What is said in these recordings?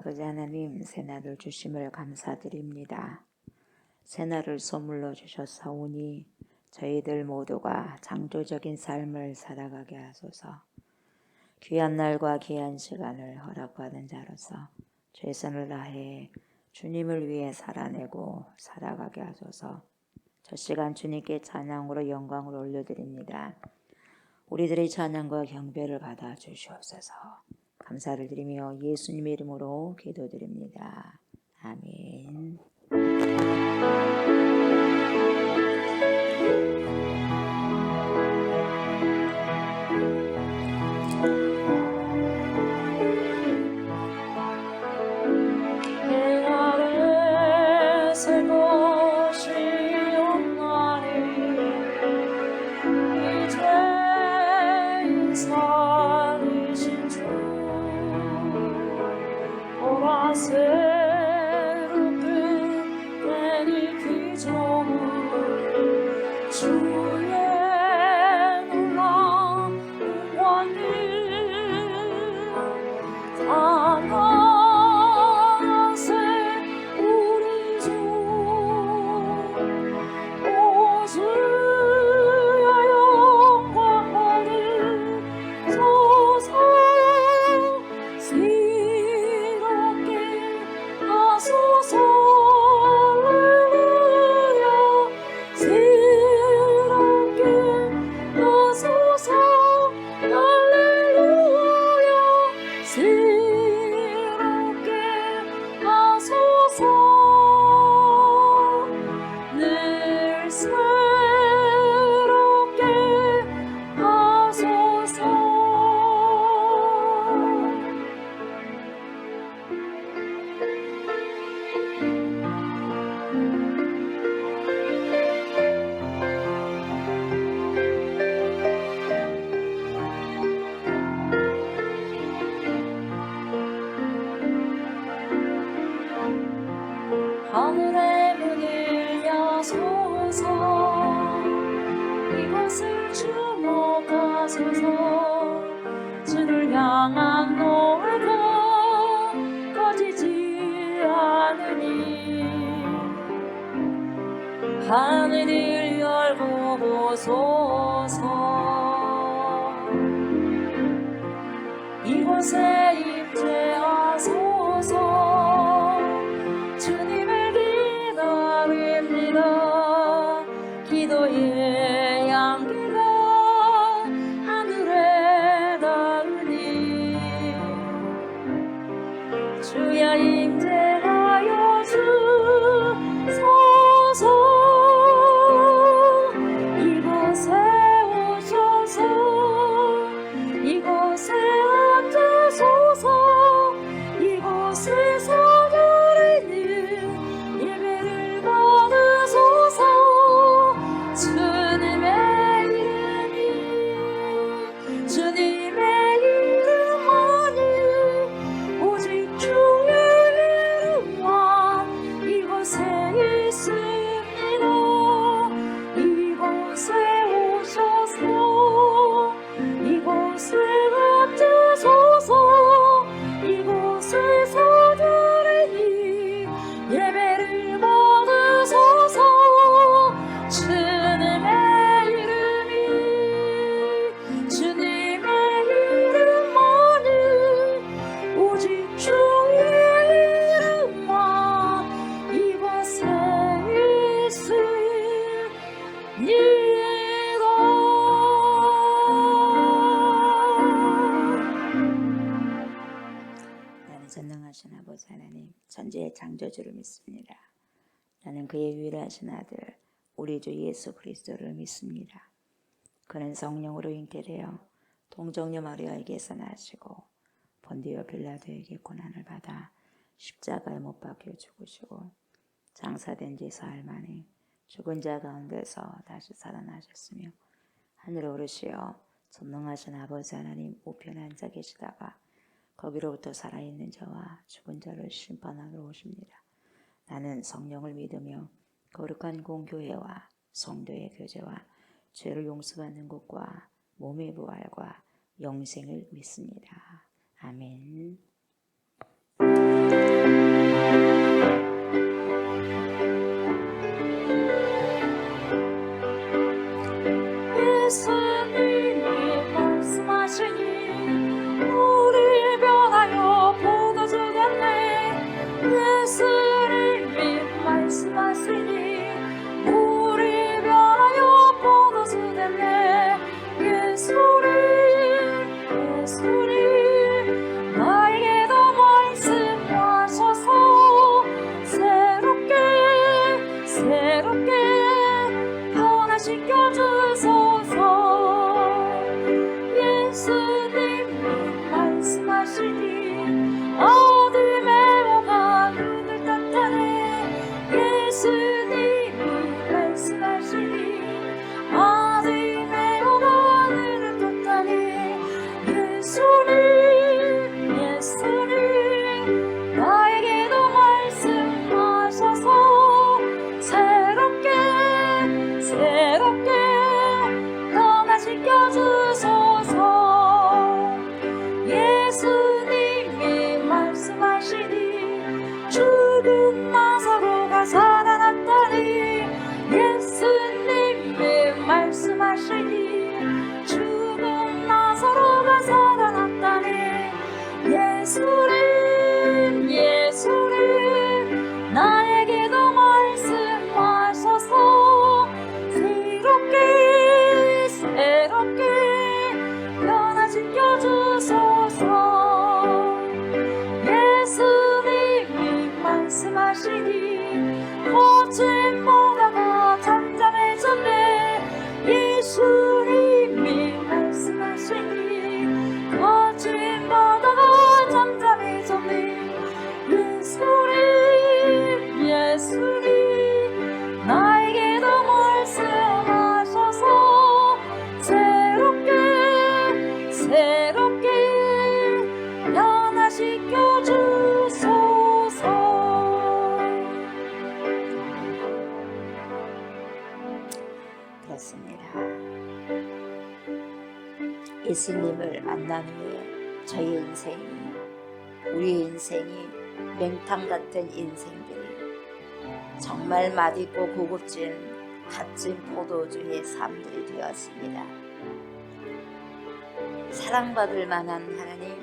아버지 하나님, 새날을 주심을 감사드립니다. 새날을 선물로 주셨사오니 저희들 모두가 창조적인 삶을 살아가게 하소서. 귀한 날과 귀한 시간을 허락받은 자로서 최선을 다해 주님을 위해 살아내고 살아가게 하소서. 저 시간 주님께 찬양으로 영광을 올려드립니다. 우리들의 찬양과 경배를 받아 주시옵소서. 감사를 드리며 예수님의 이름으로 기도드립니다. 아멘. 하늘의 문을 여소서. 이곳을 주목하소서. 주를 향한 노래가 꺼지지 않으니 하늘을 열고 보소서. 이곳에 임재하소서. 주님을 기다립니다. 기도의 향기가 하늘에 닿으니 주여 임재하여 주소서. 이곳에 오셔서 이곳에 앉으소서. 이곳에서 예배를 받으소서. 주님의 이름만이 오직 주의 이름만 이곳에 있습니다. 이곳에 오셔서 이곳에 앉으소서. 이곳에서 예배를 받으소서. 주님의 이름만이 오직 주의 이름만 이곳에 있습니다. 나는 전능하신 아버지 하나님, 천지의 창조주를 믿습니다. 나는 그의 유일하신 아들 우리 주 예수 그리스도를 믿습니다. 그는 성령으로 잉태되어 동정녀 마리아에게서 나시고 본디오 빌라도에게 고난을 받아 십자가에 못 박혀 죽으시고 장사된 지 사흘 만에 죽은 자 가운데서 다시 살아나셨으며 하늘에 오르시어 전능하신 아버지 하나님 우편에 앉아 계시다가 거기로부터 살아있는 자와 죽은 자를 심판하러 오십니다. 나는 성령을 믿으며 거룩한 공교회와 성도의 교제와 죄를 용서받는 것과 몸의 부활과 영생을 믿습니다. 아멘. 예수님을 만난 후에 저의 인생이, 우리의 인생이 맹탕 같은 인생들이 정말 맛있고 고급진 값진 포도주의 삶들이 되었습니다. 사랑받을 만한 하나님,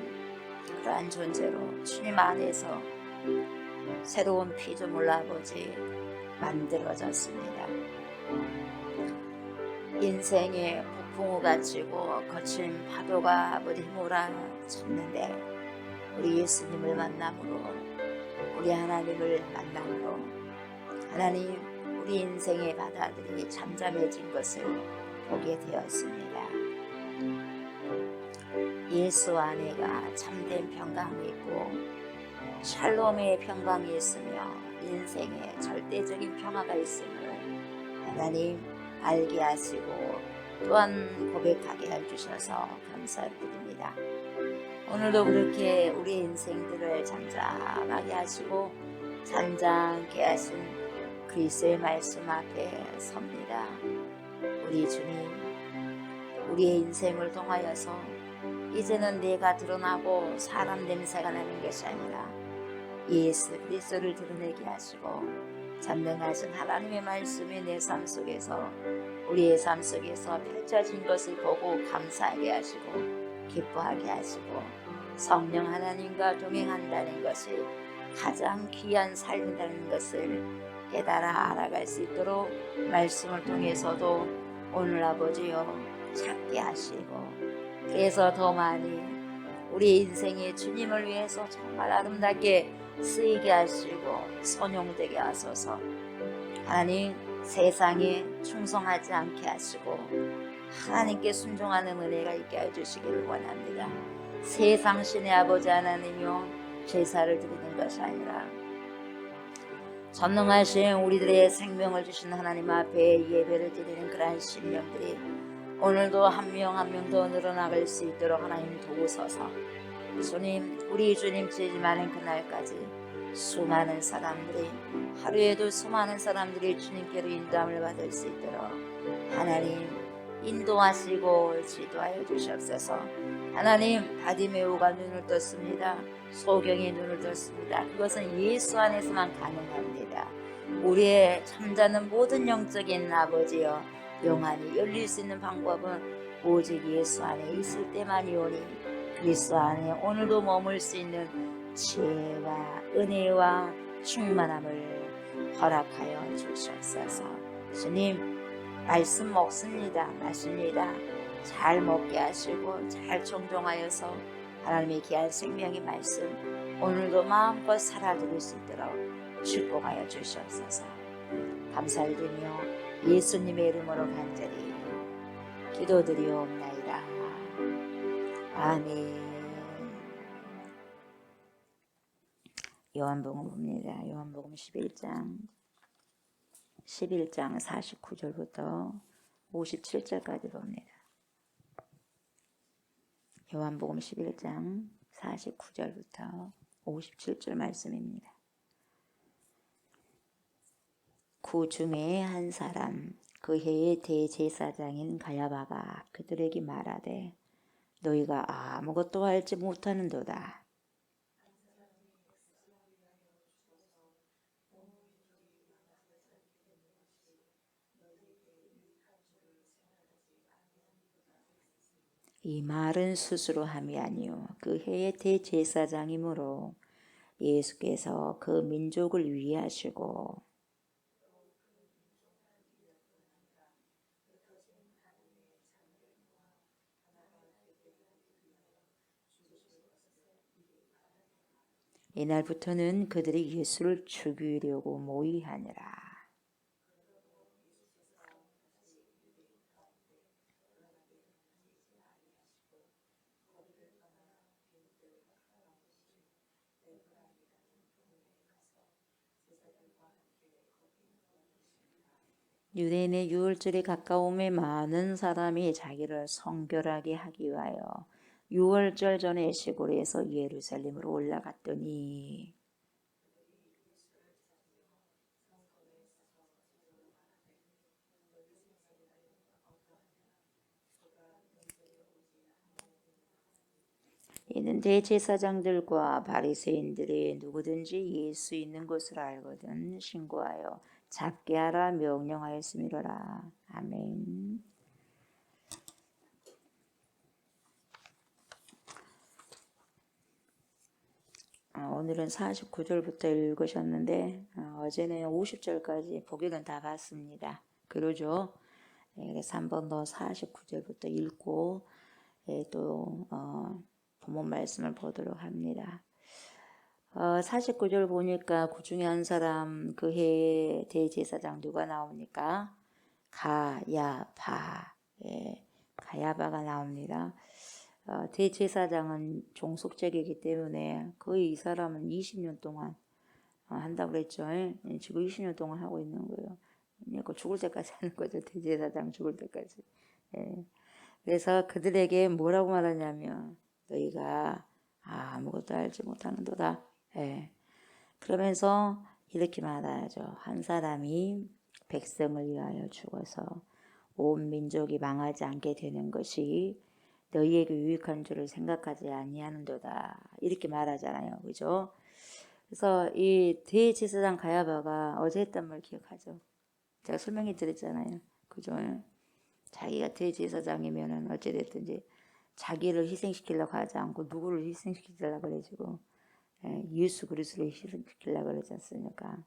그러한 존재로 주님 안에서 새로운 피조물 아버지 만들어졌습니다. 인생의 폭풍우가 치고 거친 파도가 아버지 몰아쳤는데 우리 예수님을 만남으로, 우리 하나님을 만남으로 하나님, 우리 인생의 바다들이 잠잠해진 것을 보게 되었습니다. 예수 안에가 참된 평강이 있고 샬롬의 평강이 있으며 인생에 절대적인 평화가 있음을 하나님 알게 하시고 또한 고백하게 해주셔서 감사드립니다. 오늘도 그렇게 우리 인생들을 잠잠하게 하시고 잔잔케 하신 그리스도의 말씀 앞에 섭니다. 우리 주님, 우리의 인생을 통하여서 이제는 내가 드러나고 사람 냄새가 나는 것이 아니라 예수 그리스도를 드러내게 하시고 전능하신 하나님의 말씀이 내 삶 속에서, 우리의 삶 속에서 펼쳐진 것을 보고 감사하게 하시고 기뻐하게 하시고 성령 하나님과 동행한다는 것이 가장 귀한 삶이라는 것을 깨달아 알아갈 수 있도록 말씀을 통해서도 오늘 아버지여 찾게 하시고, 그래서 더 많이 우리 인생의 주님을 위해서 정말 아름답게 쓰이게 하시고 선용되게 하소서. 하나님, 세상에 충성하지 않게 하시고 하나님께 순종하는 은혜가 있게 해주시기를 원합니다. 세상 신의 아버지 하나님이여, 제사를 드리는 것이 아니라 전능하신 우리들의 생명을 주신 하나님 앞에 예배를 드리는 그러한 심령들이 오늘도 한 명 한 명 더 늘어나갈 수 있도록 하나님 도우소서. 주님, 우리 주님 재림하는 그날까지 수많은 사람들이, 하루에도 수많은 사람들이 주님께로 인도함을 받을 수 있도록 하나님 인도하시고 지도하여 주시옵소서. 하나님, 바디메오가 눈을 떴습니다. 소경이 눈을 떴습니다. 그것은 예수 안에서만 가능합니다. 우리의 잠자는 모든 영적인 아버지여, 영안이 열릴 수 있는 방법은 오직 예수 안에 있을 때만이오니 그리스도 안에 오늘도 머물 수 있는 지혜와 은혜와 충만함을 허락하여 주시옵소서. 주님, 말씀 먹습니다. 마십니다. 잘 먹게 하시고 잘 청종하여서 하나님의 귀한 생명의 말씀 오늘도 마음껏 살아드릴 수 있도록 축복하여 주시옵소서. 감사드리며 예수님의 이름으로 간절히 기도드리옵나이다. 아멘. 요한복음 봅니다. 요한복음 11장 49절부터 57절까지 봅니다. 요한복음 11장 49절부터 57절 말씀입니다. 그 중에 한 사람, 그 해의 대제사장인 가야바가 그들에게 말하되 너희가 아무것도 알지 못하는도다. 이 말은 스스로 함이 아니요 그 해의 대제사장이므로 예수께서 그 민족을 위하시고 이날부터는 그들이 예수를 죽이려고 모의하니라. 유대인의 유월절이 가까움에 많은 사람이 자기를 성결하게 하기 위하여 유월절 전에 시골에서 예루살렘으로 올라갔더니 이는 대제사장들과 바리새인들이 누구든지 예수 있는 것을 알거든 신고하여 잡게 하라 명령하였음이로라. 아멘. 오늘은 49절부터 읽으셨는데 어제는 50절까지 보기는 다 봤습니다. 그러죠? 그래서 한 번 더 49절부터 읽고 또 본문 말씀을 보도록 합니다. 49절 보니까 그 중에 한 사람 그 해의 대제사장 누가 나옵니까? 가야바. 가야바가 나옵니다. 대제사장은 종속직이기 때문에 거의 이 사람은 20년 동안 한다고 그랬죠. 지금 20년 동안 하고 있는 거예요. 그러니까 죽을 때까지 하는 거죠. 대제사장 죽을 때까지. 그래서 그들에게 뭐라고 말하냐면 너희가 아무것도 알지 못하는도다. 그러면서 이렇게 말하죠. 한 사람이 백성을 위하여 죽어서 온 민족이 망하지 않게 되는 것이 너희에게 유익한 줄을 생각하지 아니하는도다. 이렇게 말하잖아요. 그죠? 그래서 이 대제사장 가야바가 어제 했던 말 기억하죠? 제가 설명해 드렸잖아요. 그죠? 자기가 대제사장이면은 어찌됐든지 자기를 희생시키려고 하지 않고 누구를 희생시키려고 그래가지고 예수 그리스도를 희생시키려고 그러지 않습니까?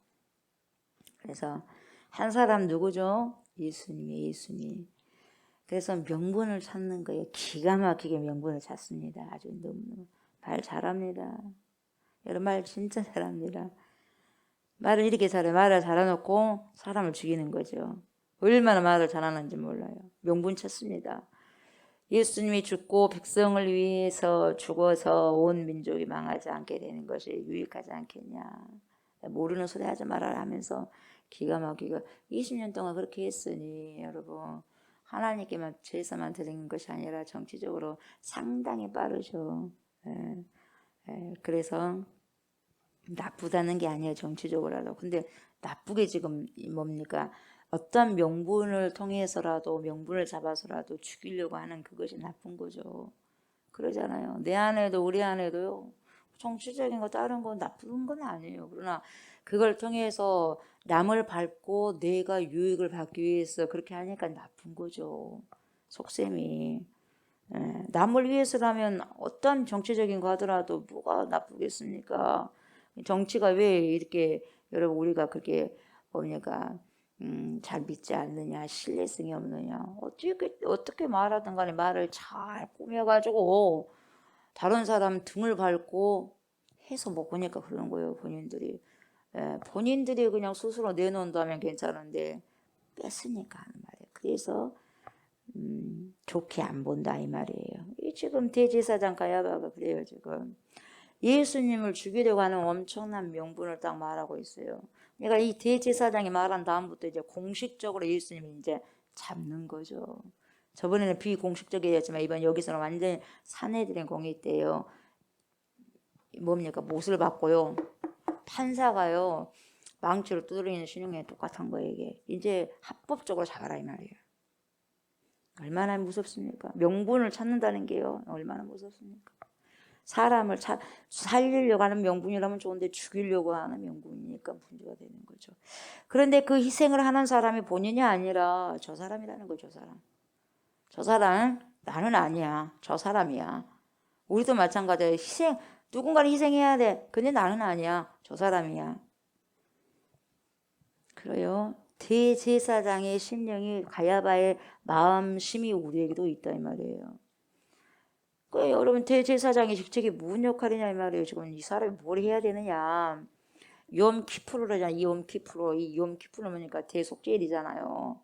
그래서 한 사람 누구죠? 예수님이에요. 예수님. 그래서 명분을 찾는 거예요. 기가 막히게 명분을 찾습니다. 아주 너무 말 잘합니다. 여러분 말 진짜 잘합니다. 말을 이렇게 잘해. 말을 잘해놓고 사람을 죽이는 거죠. 얼마나 말을 잘하는지 몰라요. 명분 찾습니다. 예수님이 죽고 백성을 위해서 죽어서 온 민족이 망하지 않게 되는 것이 유익하지 않겠냐. 모르는 소리 하지 말아라 하면서 기가 막히게 20년 동안 그렇게 했으니 여러분 하나님께만 제사만 드리는 것이 아니라 정치적으로 상당히 빠르죠. 그래서 나쁘다는 게 아니에요. 정치적으로라도. 근데 나쁘게 지금 뭡니까? 어떤 명분을 통해서라도 명분을 잡아서라도 죽이려고 하는 그것이 나쁜 거죠. 그러잖아요. 내 안에도 우리 안에도요. 정치적인 거 다른 건 나쁜 건 아니에요. 그러나 그걸 통해서 남을 밟고 내가 유익을 받기 위해서 그렇게 하니까 나쁜 거죠. 속셈이. 남을 위해서라면 어떤 정치적인 거 하더라도 뭐가 나쁘겠습니까? 정치가 왜 이렇게 여러분 우리가 그렇게 뭡니까? 잘 믿지 않느냐, 신뢰성이 없느냐. 어떻게 말하든 간에 말을 잘 꾸며가지고 다른 사람 등을 밟고 해서 먹으니까 그러는 거예요. 본인들이 그냥 스스로 내놓는다면 괜찮은데 뺐으니까 하는 말이에요. 그래서 좋게 안 본다 이 말이에요. 이 지금 대제사장 가야바가 그래요. 지금 예수님을 죽이려고 하는 엄청난 명분을 딱 말하고 있어요. 그러니까 이 대제사장이 말한 다음부터 이제 공식적으로 예수님이 이제 잡는 거죠. 저번에는 비공식적이었지만 이번 여기서는 완전히 사내들의 공이 때요. 뭡니까? 못을 받고요. 판사가요. 망치로 두드리는 신용에 똑같은 거예요. 이게 이제 합법적으로 잡아라 이 말이에요. 얼마나 무섭습니까? 명분을 찾는다는 게요. 얼마나 무섭습니까? 사람을 살리려고 하는 명분이라면 좋은데 죽이려고 하는 명분이니까 문제가 되는 거죠. 그런데 그 희생을 하는 사람이 본인이 아니라 저 사람이라는 거죠. 저 사람 나는 아니야. 저 사람이야. 우리도 마찬가지예요. 누군가를 희생해야 돼. 근데 나는 아니야. 저 사람이야. 그래요. 대제사장의 심령이 가야바의 마음심이 우리에게도 있다 이 말이에요. 여러분 대제사장의 직책이 무슨 역할이냐 이 말이에요. 지금 이 사람이 뭘 해야 되느냐. 욤키프르잖아. 이 욤키프르 뭐니까 대속죄일이잖아요.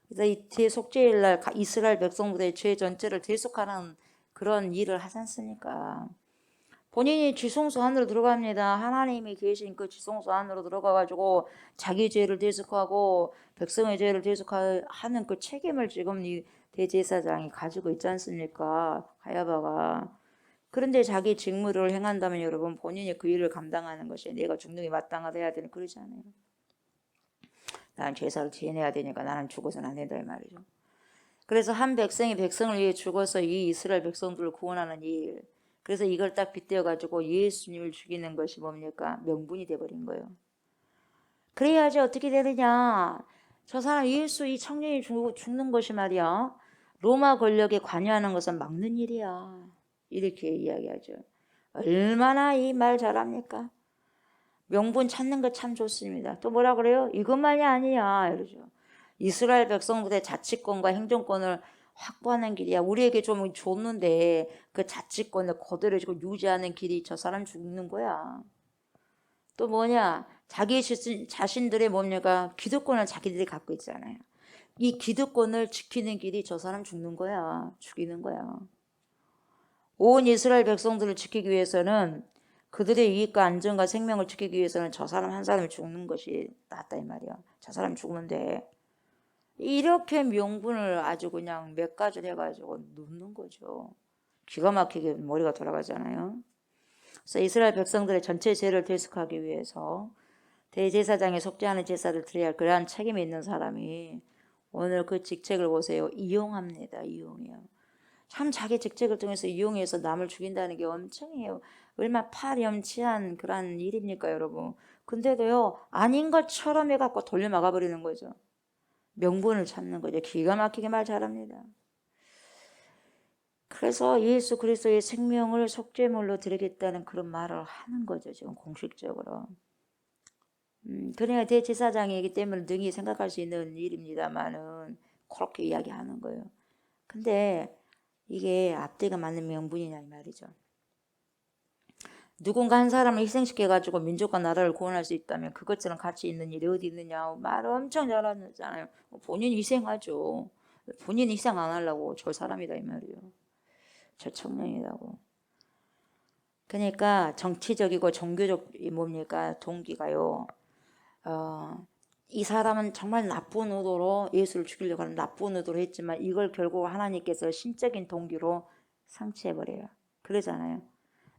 그래서 이 대속죄일 날 이스라엘 백성들의 죄 전체를 대속하는 그런 일을 하지 않습니까? 본인이 지성소 안으로 들어갑니다. 하나님이 계신 그 지성소 안으로 들어가가지고 자기 죄를 대속하고 백성의 죄를 대속하는 그 책임을 지금 이 대제사장이 가지고 있지 않습니까? 가야바가. 그런데 자기 직무를 행한다면 여러분 본인이 그 일을 감당하는 것이 내가 죽는 게 마땅하다 해야 되는 그러지 않아요. 나는 제사를 지내야 되니까 나는 죽어서는 안 된다 이 말이죠. 그래서 한 백성이 백성을 위해 죽어서 이 이스라엘 백성들을 구원하는 일 그래서 이걸 딱 빗대어가지고 예수님을 죽이는 것이 뭡니까? 명분이 돼버린 거예요. 그래야지 어떻게 되느냐. 저 사람 예수 이 청년이 죽는 것이 말이야. 로마 권력에 관여하는 것은 막는 일이야. 이렇게 이야기하죠. 얼마나 이 말 잘합니까? 명분 찾는 거 참 좋습니다. 또 뭐라 그래요? 이것만이 아니야. 이러죠. 이스라엘 백성들의 자치권과 행정권을 확보하는 길이야. 우리에게 좀 줬는데 그 자치권을 그대로 유지하는 길이 저 사람 죽는 거야. 또 뭐냐? 자기 자신들의 뭡니까? 기득권을 자기들이 갖고 있잖아요. 이 기득권을 지키는 길이 저 사람 죽는 거야. 죽이는 거야. 온 이스라엘 백성들을 지키기 위해서는 그들의 이익과 안전과 생명을 지키기 위해서는 저 사람 한 사람이 죽는 것이 낫다 이 말이야. 저 사람 죽으면 돼. 이렇게 명분을 아주 그냥 몇 가지를 해가지고 놓는 거죠. 기가 막히게 머리가 돌아가잖아요. 그래서 이스라엘 백성들의 전체 죄를 대속하기 위해서 대제사장에 속죄하는 제사를 드려야 할 그러한 책임이 있는 사람이 오늘 그 직책을 보세요. 이용합니다. 이용해요. 참 자기 직책을 통해서 이용해서 남을 죽인다는 게 엄청이에요. 얼마나 파렴치한 그런 일입니까 여러분. 근데도요 아닌 것처럼 해갖고 돌려 막아버리는 거죠. 명분을 찾는 거죠. 기가 막히게 말 잘합니다. 그래서 예수 그리스도의 생명을 속죄물로 드리겠다는 그런 말을 하는 거죠. 지금 공식적으로. 그러니까 대제사장이기 때문에 능히 생각할 수 있는 일입니다만은 그렇게 이야기하는 거예요. 근데 이게 앞뒤가 맞는 명분이냐 이 말이죠. 누군가 한 사람을 희생시켜가지고 민족과 나라를 구원할 수 있다면 그것처럼 가치 있는 일이 어디 있느냐 말 엄청 잘하잖아요. 본인 희생하죠. 본인 희생 안 하려고 저 사람이다 이 말이에요. 저 청년이라고. 그러니까 정치적이고 종교적 뭡니까 동기가요. 이 사람은 정말 나쁜 의도로 예수를 죽이려고 하는 나쁜 의도로 했지만 이걸 결국 하나님께서 신적인 동기로 상치해버려요. 그러잖아요.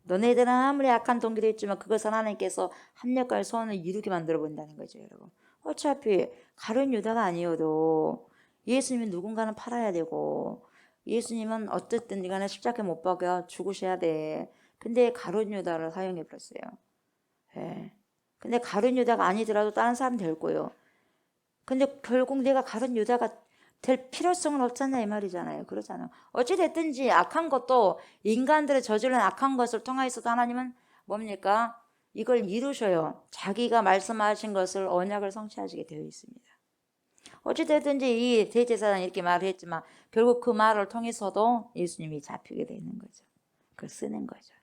너네들은 아무리 악한 동기로 했지만 그것을 하나님께서 합력과 소원을 이루게 만들어 본다는 거죠, 여러분. 어차피 가룟 유다가 아니어도 예수님은 누군가는 팔아야 되고 예수님은 어쨌든 간에 십자가에 못 박아 죽으셔야 돼. 근데 가룟 유다를 사용해 버렸어요. 예. 근데 가룟 유다가 아니더라도 다른 사람 될 거예요. 근데 결국 내가 가룟 유다가 될 필요성은 없잖아 이 말이잖아요. 그러잖아요. 어찌됐든지 악한 것도 인간들의 저지른 악한 것을 통해서도 하나님은 뭡니까? 이걸 이루셔요. 자기가 말씀하신 것을 언약을 성취하시게 되어 있습니다. 어찌됐든지 이 대제사장이 이렇게 말을 했지만 결국 그 말을 통해서도 예수님이 잡히게 되는 거죠. 그걸 쓰는 거죠.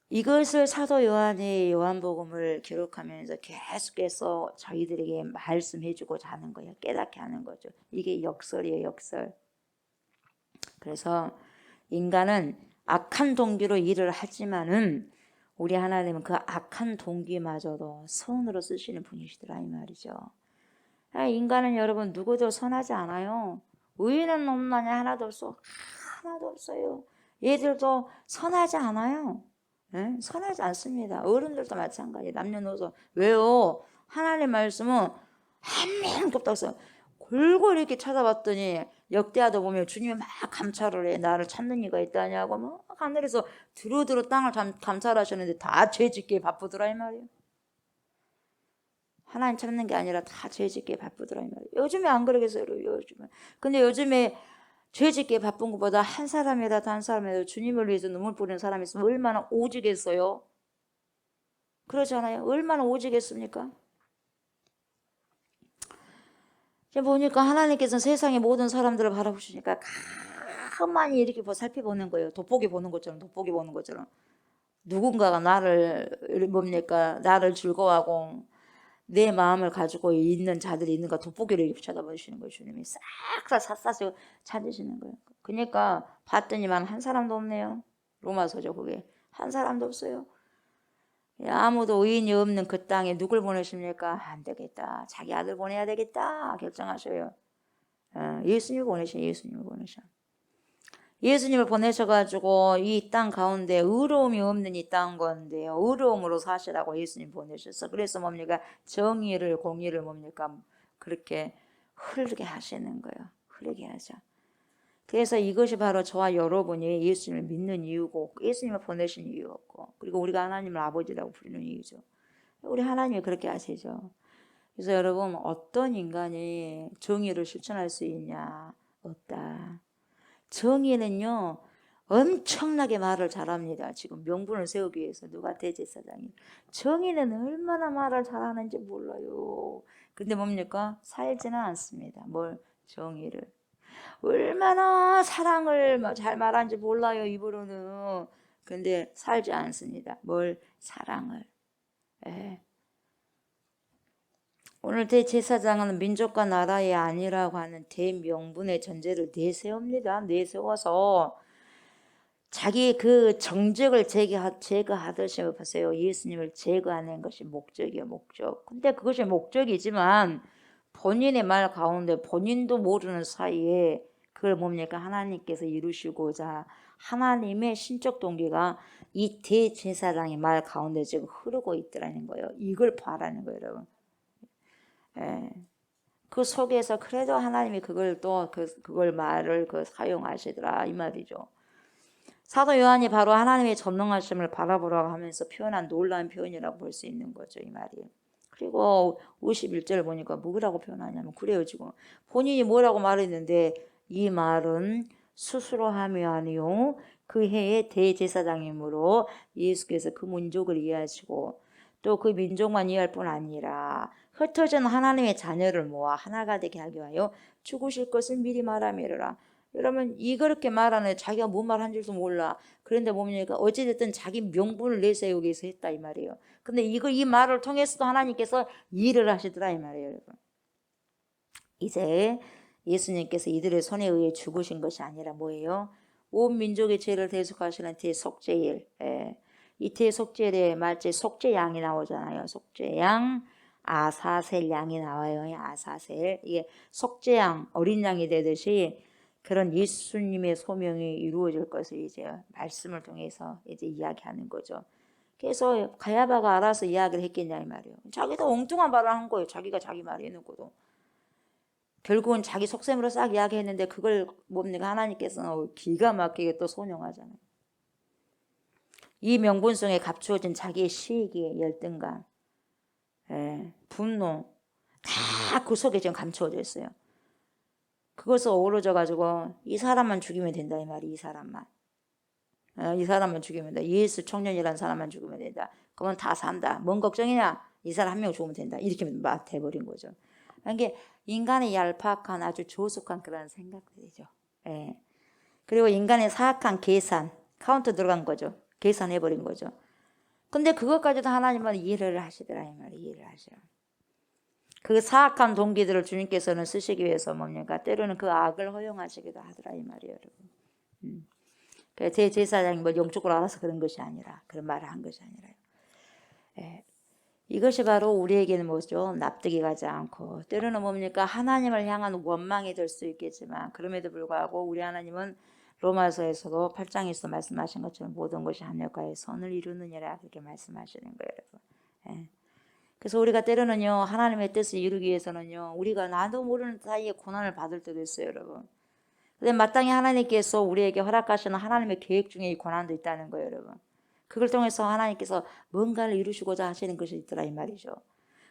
이것을 사도 요한이 요한복음을 기록하면서 계속해서 저희들에게 말씀해주고자 하는 거예요. 깨닫게 하는 거죠. 이게 역설이에요, 역설. 그래서 인간은 악한 동기로 일을 하지만은 우리 하나님은 그 악한 동기마저도 선으로 쓰시는 분이시더라 이 말이죠. 인간은 여러분 누구도 선하지 않아요. 의인은 없나냐 하나도 없어. 하나도 없어요. 얘들도 선하지 않아요. 네? 선하지 않습니다. 어른들도 마찬가지. 남녀노소. 왜요? 하나님 말씀은 한 명도 없다고 골고루 이렇게 찾아봤더니 역대하다 보면 주님이 막 감찰을 해. 나를 찾는 이가 있다냐고 막 하늘에서 두루두루 땅을 감찰하셨는데 다 죄짓기에 바쁘더라 이 말이에요. 하나님 찾는 게 아니라 다 죄짓기에 바쁘더라 이 말이에요. 요즘에 안 그러겠어요. 요즘에. 근데 요즘에 죄짓기에 바쁜 것보다 한 사람이라도 한 사람이라도 주님을 위해서 눈물 뿌리는 사람이 있으면 얼마나 오지겠어요? 그러잖아요. 얼마나 오지겠습니까? 보니까 하나님께서는 세상의 모든 사람들을 바라보시니까 가만히 이렇게 살펴보는 거예요. 돋보기 보는 것처럼, 돋보기 보는 것처럼. 누군가가 나를 뭡니까? 나를 즐거워하고 내 마음을 가지고 있는 자들이 있는가 돋보기를 이렇게 쳐다보시는 거예요. 주님이 싹 다 샅샅이 찾으시는 거예요. 그러니까 봤더니만 한 사람도 없네요. 로마서죠 그게. 한 사람도 없어요. 아무도 의인이 없는 그 땅에 누굴 보내십니까? 안 되겠다. 자기 아들 보내야 되겠다. 결정하셔요. 예수님을 보내셔. 예수님을 보내셔. 예수님을 보내셔가지고 이 땅 가운데 의로움이 없는 이 땅 건데요. 의로움으로 사시라고 예수님 보내셨어. 그래서 뭡니까? 정의를 공의를 뭡니까? 그렇게 흐르게 하시는 거예요. 흐르게 하죠. 그래서 이것이 바로 저와 여러분이 예수님을 믿는 이유고 예수님을 보내신 이유였고 그리고 우리가 하나님을 아버지라고 부르는 이유죠. 우리 하나님이 그렇게 하시죠. 그래서 여러분 어떤 인간이 정의를 실천할 수 있냐? 없다. 정의는요 엄청나게 말을 잘합니다. 지금 명분을 세우기 위해서 누가 대제사장이 정의는 얼마나 말을 잘하는지 몰라요. 근데 뭡니까? 살지는 않습니다. 뭘? 정의를. 얼마나 사랑을 잘 말하는지 몰라요. 입으로는. 근데 살지 않습니다. 뭘? 사랑을. 예. 오늘 대제사장은 민족과 나라의 아니라고 하는 대명분의 전제를 내세웁니다. 내세워서 자기 그 정적을 제거하듯이 보세요. 예수님을 제거하는 것이 목적이에요. 목적. 근데 그것이 목적이지만 본인의 말 가운데 본인도 모르는 사이에 그걸 뭡니까? 하나님께서 이루시고자 하나님의 신적 동기가 이 대제사장의 말 가운데 지금 흐르고 있더라는 거예요. 이걸 봐라는 거예요, 여러분. 예. 그 속에서 그래도 하나님이 그걸 또 그걸 말을 사용하시더라 이 말이죠. 사도 요한이 바로 하나님의 전능하심을 바라보라고 하면서 표현한 놀라운 표현이라고 볼 수 있는 거죠 이 말이. 그리고 51절을 보니까 뭐라고 표현하냐면 그래요 지금 본인이 뭐라고 말했는데 이 말은 스스로 함이 아니요 그 해의 대제사장이므로 예수께서 그 민족을 이해하시고 또 그 민족만 이해할 뿐 아니라 흩어진 하나님의 자녀를 모아 하나가 되게 하기 위하여 죽으실 것을 미리 말하미르라. 여러분 이렇게 말하는 자기가 뭔 말 한 줄도 몰라. 그런데 뭡니까? 어찌됐든 자기 명분을 내세우기 위해서 했다 이 말이에요. 근데 이 말을 통해서도 하나님께서 일을 하시더라 이 말이에요. 여러분. 이제 예수님께서 이들의 손에 의해 죽으신 것이 아니라 뭐예요? 온 민족의 죄를 대속하시는 대속죄일. 이 대속죄의 말째 속죄양이 나오잖아요. 속죄양, 아사셀 양이 나와요. 아사셀. 이게 속죄양, 어린 양이 되듯이 그런 예수님의 소명이 이루어질 것을 이제 말씀을 통해서 이제 이야기하는 거죠. 그래서 가야바가 알아서 이야기를 했겠냐 이 말이에요. 자기도 엉뚱한 말을 한 거예요. 자기가 자기 말을 해놓고도. 결국은 자기 속셈으로 싹 이야기했는데 그걸 뭡니까? 하나님께서는 기가 막히게 또 손용하잖아요. 이 명분성에 감추어진 자기의 시기, 열등감, 분노 다 그 속에 지금 감추어져 있어요. 그것을 어우러져 가지고 이 사람만 죽이면 된다 이 말이. 이 사람만 죽이면 된다. 예수 청년이라는 사람만 죽이면 된다. 그러면 다 산다. 뭔 걱정이냐? 이 사람 한 명 죽으면 된다. 이렇게 막 돼버린 거죠. 이게 인간의 얄팍한 아주 조숙한 그런 생각들이죠. 그리고 인간의 사악한 계산, 카운터 들어간 거죠. 계산해버린 거죠. 근데 그것까지도 하나님은 이해를 하시더라 이 말이. 이해를 하셔. 그 사악한 동기들을 주님께서는 쓰시기 위해서 뭡니까? 때로는 그 악을 허용하시기도 하더라 이 말이에요, 여러분. 대제사장이 뭐 영적으로 알아서 그런 것이 아니라 그런 말을 한 것이 아니라요. 이것이 바로 우리에게는 뭐죠? 납득이 가지 않고 때로는 뭡니까? 하나님을 향한 원망이 될 수 있겠지만 그럼에도 불구하고 우리 하나님은 로마서에서도 8장에서 말씀하신 것처럼 모든 것이 하늘과의 선을 이루느니라 그렇게 말씀하시는 거예요, 여러분. 그래서 우리가 때로는요 하나님의 뜻을 이루기 위해서는요 우리가 나도 모르는 사이에 고난을 받을 때도 있어요, 여러분. 근데 마땅히 하나님께서 우리에게 허락하시는 하나님의 계획 중에 이 고난도 있다는 거예요, 여러분. 그걸 통해서 하나님께서 뭔가를 이루시고자 하시는 것이 있더라 이 말이죠.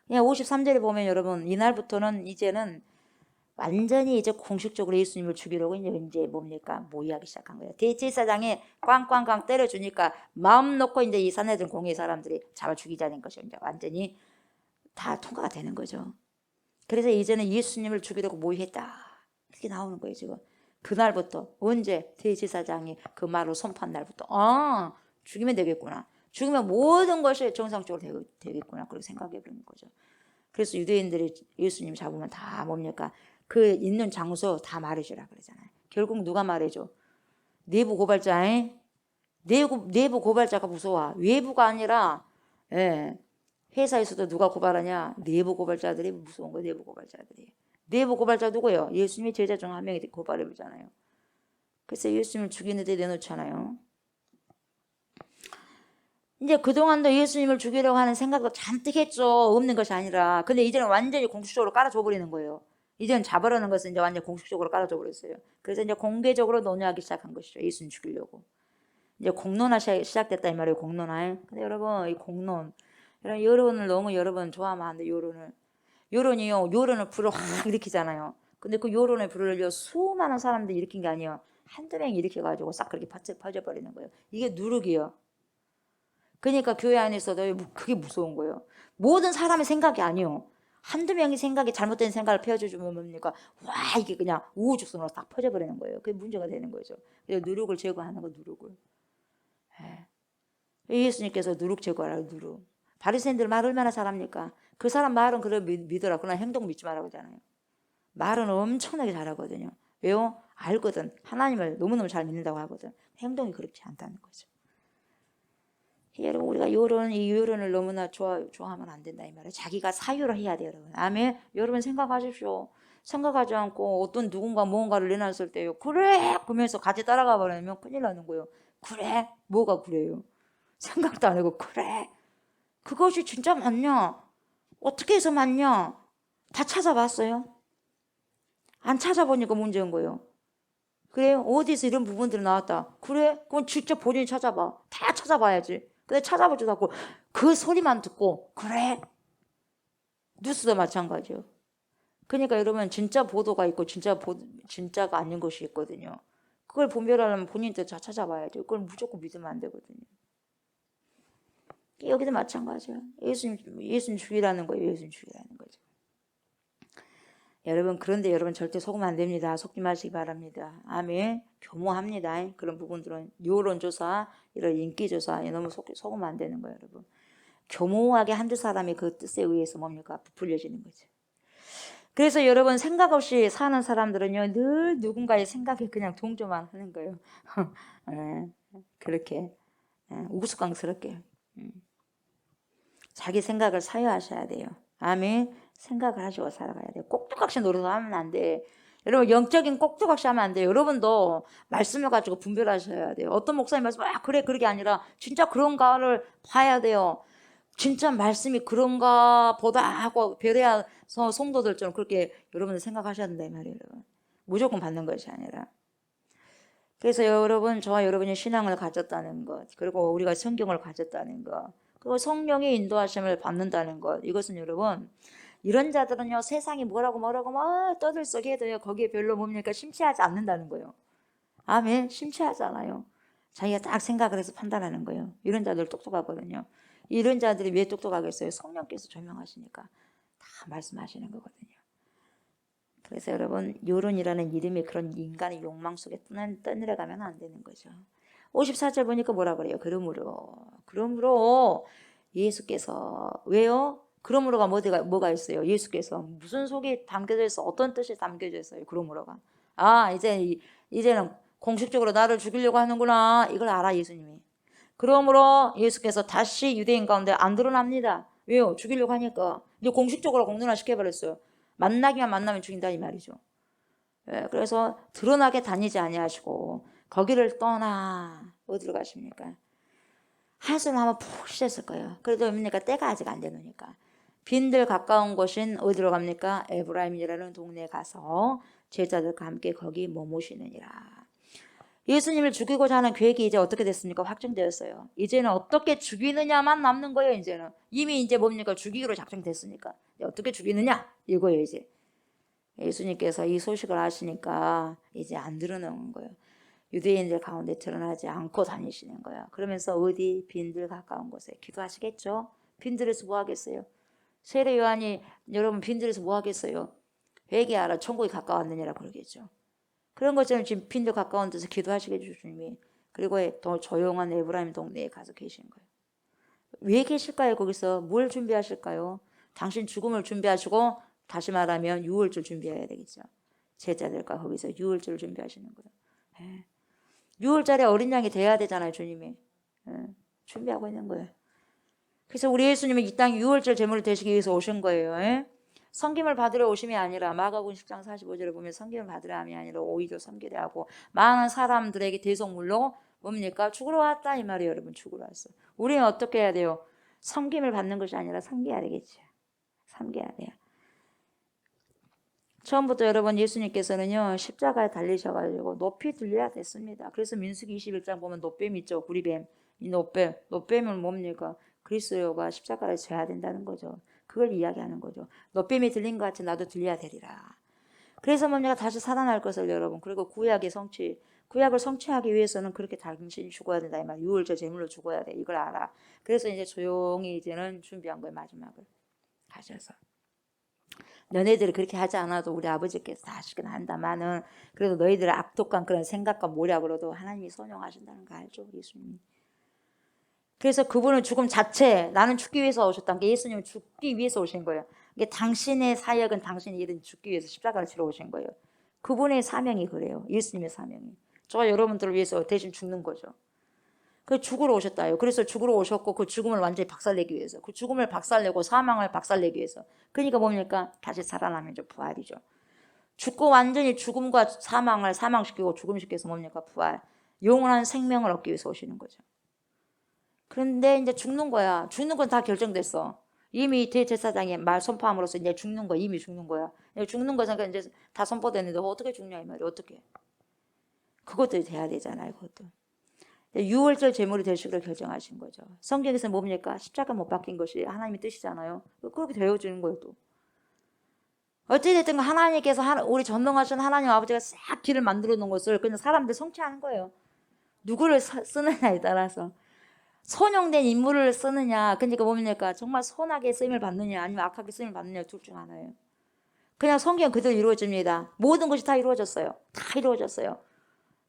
그냥 53절에 보면 여러분 이날부터는 이제는 완전히 이제 공식적으로 예수님을 죽이려고 이제 뭡니까? 모의하기 시작한 거예요. 대제사장이 꽝꽝꽝 때려주니까 마음 놓고 이제 이 산헤드린 공의 사람들이 잡아 죽이자는 것이 이제 완전히 다 통과가 되는 거죠. 그래서 이제는 예수님을 죽이려고 모의했다. 이렇게 나오는 거예요 지금. 그날부터 언제 대제사장이 그 말을 선포한 날부터 죽이면 되겠구나. 죽이면 모든 것이 정상적으로 되겠구나. 그렇게 생각해 보는 거죠. 그래서 유대인들이 예수님 잡으면 다 뭡니까? 그 있는 장소 다 말해주라 그러잖아요. 결국 누가 말해줘? 내부 고발자. 내부 고발자가 무서워. 외부가 아니라 회사에서도 누가 고발하냐? 내부 고발자들이 무서운 거예요. 내부 고발자들이. 내부 고발자 누구예요? 예수님의 제자 중 한 명이 고발해 보잖아요. 그래서 예수님을 죽이는데 내놓잖아요. 이제 그동안도 예수님을 죽이려고 하는 생각도 잔뜩 했죠. 없는 것이 아니라. 근데 이제는 완전히 공식적으로 깔아줘 버리는 거예요. 이제는 잡으라는 것은 이제 완전 공식적으로 깔아줘 버렸어요. 그래서 이제 공개적으로 논의하기 시작한 것이죠. 예수님 죽이려고. 이제 공론화 시작됐다 이 말이에요. 공론화. 근데 여러분 이 공론, 여론을 너무 여러분 좋아하면 안 돼. 여론이요. 여론을 불을 확 일으키잖아요. 근데 그 여론의 불을요 수많은 사람들이 일으킨 게 아니에요. 한두 명이 일으켜가지고 싹 그렇게 퍼져버리는 거예요. 이게 누룩이에요. 그러니까 교회 안에서도 그게 무서운 거예요. 모든 사람의 생각이 아니에요. 한두 명이 생각이 잘못된 생각을 펴주면 뭡니까? 와 이게 그냥 우후죽순으로 딱 퍼져버리는 거예요. 그게 문제가 되는 거죠. 그래서 누룩을 제거하는 거 누룩을. 예수님께서 누룩 제거하라고 누룩. 바리새인들 말 얼마나 잘합니까? 그 사람 말은 그래 믿어라. 그러나 행동 믿지 말라고 하잖아요. 말은 엄청나게 잘하거든요. 왜요? 알거든. 하나님을 너무너무 잘 믿는다고 하거든. 행동이 그렇지 않다는 거죠. 여러분 우리가 이 여론을 너무나 좋아하면 안 된다 이 말이에요. 자기가 사유를 해야 돼요. 여러분. 아멘. 여러분 생각하십시오. 생각하지 않고 어떤 누군가 무언가를 내놨을 때요. 그래! 그러면서 같이 따라가 버리면 큰일 나는 거예요. 그래? 뭐가 그래요? 생각도 안 하고 그래? 그것이 진짜 맞냐? 어떻게 해서 맞냐? 다 찾아봤어요? 안 찾아보니까 문제인 거예요. 그래요? 어디서 이런 부분들이 나왔다. 그래? 그럼 직접 본인이 찾아봐. 다 찾아봐야지. 근데 찾아보지도 않고 그 소리만 듣고 그래? 뉴스도 마찬가지요. 그러니까 여러분 진짜 보도가 있고 진짜가 아닌 것이 있거든요. 그걸 분별하려면 본인도 다 찾아봐야죠. 그걸 무조건 믿으면 안 되거든요. 여기도 마찬가지예요. 예수님 죽이라는 거예요. 예수님 죽이라는 거죠. 여러분 그런데 여러분 절대 속으면 안 됩니다. 속지 마시기 바랍니다. 아멘. 교모합니다. 그런 부분들은 여론조사, 이런 인기조사 너무 속으면 안 되는 거예요. 여러분. 교모하게 한두 사람이 그 뜻에 의해서 뭡니까? 부풀려지는 거죠. 그래서 여러분 생각 없이 사는 사람들은요 늘 누군가의 생각에 그냥 동조만 하는 거예요. 그렇게 우스꽝스럽게 자기 생각을 사유하셔야 돼요. 아멘. 생각을 하시고 살아가야 돼요. 꼭두각시 노릇을 하면 안 돼. 여러분 영적인 꼭두각시 하면 안 돼요. 여러분도 말씀을 가지고 분별하셔야 돼요. 어떤 목사님 말씀 그래 그게 아니라 진짜 그런가를 봐야 돼요. 진짜 말씀이 그런가 보다 하고 배려해서 성도들처럼 그렇게 여러분들 생각하셔야 된다 이 말이에요. 여러분. 무조건 받는 것이 아니라. 그래서 여러분 저와 여러분이 신앙을 가졌다는 것 그리고 우리가 성경을 가졌다는 것 그리고 성령의 인도하심을 받는다는 것 이것은 여러분 이런 자들은요 세상이 뭐라고 막 떠들썩해도요 거기에 별로 뭡니까 심취하지 않는다는 거예요. 아멘. 심취하지 않아요. 자기가 딱 생각을 해서 판단하는 거예요. 이런 자들 똑똑하거든요. 이런 자들이 왜 똑똑하겠어요? 성령께서 조명하시니까 다 말씀하시는 거거든요. 그래서 여러분 여론이라는 이름의 그런 인간의 욕망 속에 떠내려가면 안 되는 거죠. 54절 보니까 뭐라 그래요? 그러므로 예수께서 왜요? 그러므로가 뭐가 있어요? 예수께서 무슨 속에 담겨져 있어? 어떤 뜻이 담겨져 있어요? 그러므로가 이제는 공식적으로 나를 죽이려고 하는구나 이걸 알아 예수님이. 그러므로 예수께서 다시 유대인 가운데 안 드러납니다. 왜요? 죽이려고 하니까 이제 공식적으로 공론화 시켜버렸어요. 만나면 죽인다 이 말이죠. 그래서 드러나게 다니지 아니하시고 거기를 떠나 어디로 가십니까? 한숨 한번 푹 쉬셨을 거예요. 그래도 뭡니까? 때가 아직 안 되노니까. 빈들 가까운 곳인 어디로 갑니까? 에브라임이라는 동네에 가서 제자들과 함께 거기 머무시느니라. 예수님을 죽이고자 하는 계획이 이제 어떻게 됐습니까? 확정되었어요. 이제는 어떻게 죽이느냐만 남는 거예요. 이제는 이미 이제 뭡니까? 죽이기로 작정됐으니까 어떻게 죽이느냐 이거예요. 이제 예수님께서 이 소식을 아시니까 이제 안 드러나는 거예요. 유대인들 가운데 드러나지 않고 다니시는 거예요. 그러면서 어디 빈들 가까운 곳에 기도하시겠죠. 빈들에서 뭐 하겠어요? 세례 요한이 여러분 빈들에서 뭐 하겠어요? 회개하라 천국이 가까웠느니라 그러겠죠. 그런 것처럼 지금 빈들 가까운 데서 기도하시겠죠 주님이. 그리고 더 조용한 에브라임 동네에 가서 계신 거예요. 왜 계실까요? 거기서 뭘 준비하실까요? 당신 죽음을 준비하시고 다시 말하면 유월절 준비해야 되겠죠. 제자들과 거기서 유월절 준비하시는 거예요. 유월절에 어린 양이 돼야 되잖아요 주님이. 준비하고 있는 거예요. 그래서 우리 예수님은 이 땅 유월절 제물을 되시기 위해서 오신 거예요. 섬김을 받으러 오심이 아니라 마가복음 10장 45절에 보면 섬김을 받으려 함이 아니라 오히려 섬기려 하고 많은 사람들에게 대속물로 뭡니까? 죽으러 왔다 이 말이에요. 여러분 죽으러 왔어. 우리는 어떻게 해야 돼요? 섬김을 받는 것이 아니라 섬겨야 되겠죠. 섬겨야 돼요. 처음부터 여러분 예수님께서는요 십자가에 달리셔가지고 높이 들려야 됐습니다. 그래서 민수기 21장 보면 노뱀 있죠. 구리뱀. 이 노뱀은 뭡니까? 그리스도가 십자가를 져야 된다는 거죠. 그걸 이야기하는 거죠. 노뱀이 들린 것 같이 나도 들려야 되리라. 그래서 뭡니까? 다시 살아날 것을 여러분. 그리고 구약을 성취하기 위해서는 그렇게 당신이 죽어야 된다 이 말. 유월절 제물로 죽어야 돼. 이걸 알아. 그래서 이제 조용히 이제는 준비한 거예요. 마지막을 가셔서. 너네들이 그렇게 하지 않아도 우리 아버지께서 다 하시긴 한다마는 그래도 너희들의 악독한 그런 생각과 모략으로도 하나님이 선용하신다는 거 알죠? 예수님이. 그래서 그분은 죽음 자체 나는 죽기 위해서 오셨다는 게 예수님은 죽기 위해서 오신 거예요. 이게 당신의 사역은 당신의 일은 죽기 위해서 십자가를 치러 오신 거예요. 그분의 사명이 그래요. 예수님의 사명이. 저와 여러분들을 위해서 대신 죽는 거죠. 그 죽으러 오셨다요. 그래서 죽으러 오셨고 그 죽음을 완전히 박살내기 위해서 그 죽음을 박살내고 사망을 박살내기 위해서 그러니까 뭡니까? 다시 살아나면 좀 부활이죠. 죽고 완전히 죽음과 사망을 사망시키고 죽음시켜서 뭡니까? 부활. 영원한 생명을 얻기 위해서 오시는 거죠. 그런데 이제 죽는 거야. 죽는 건 다 결정됐어. 이미 대제사장이 말 선포함으로써 이제 죽는 거야. 이미 죽는 거야. 죽는 거니까 이제 다 선포됐는데 어떻게 죽냐 이 말이야. 어떻게? 그것도 돼야 되잖아요. 그것도. 6월절 제물이 될 식으로 결정하신 거죠. 성경에서 뭡니까? 십자가 못 박힌 것이 하나님의 뜻이잖아요. 그렇게 되어주는 거예요. 또. 어찌됐든 하나님께서 우리 전능하신 하나님 아버지가 싹 길을 만들어 놓은 것을 그냥 사람들 성취하는 거예요. 누구를 쓰느냐에 따라서. 선용된 인물을 쓰느냐, 그러니까 뭡니까? 정말 선하게 쓰임을 받느냐, 아니면 악하게 쓰임을 받느냐, 둘 중 하나예요. 그냥 성경 그대로 이루어집니다. 모든 것이 다 이루어졌어요. 다 이루어졌어요.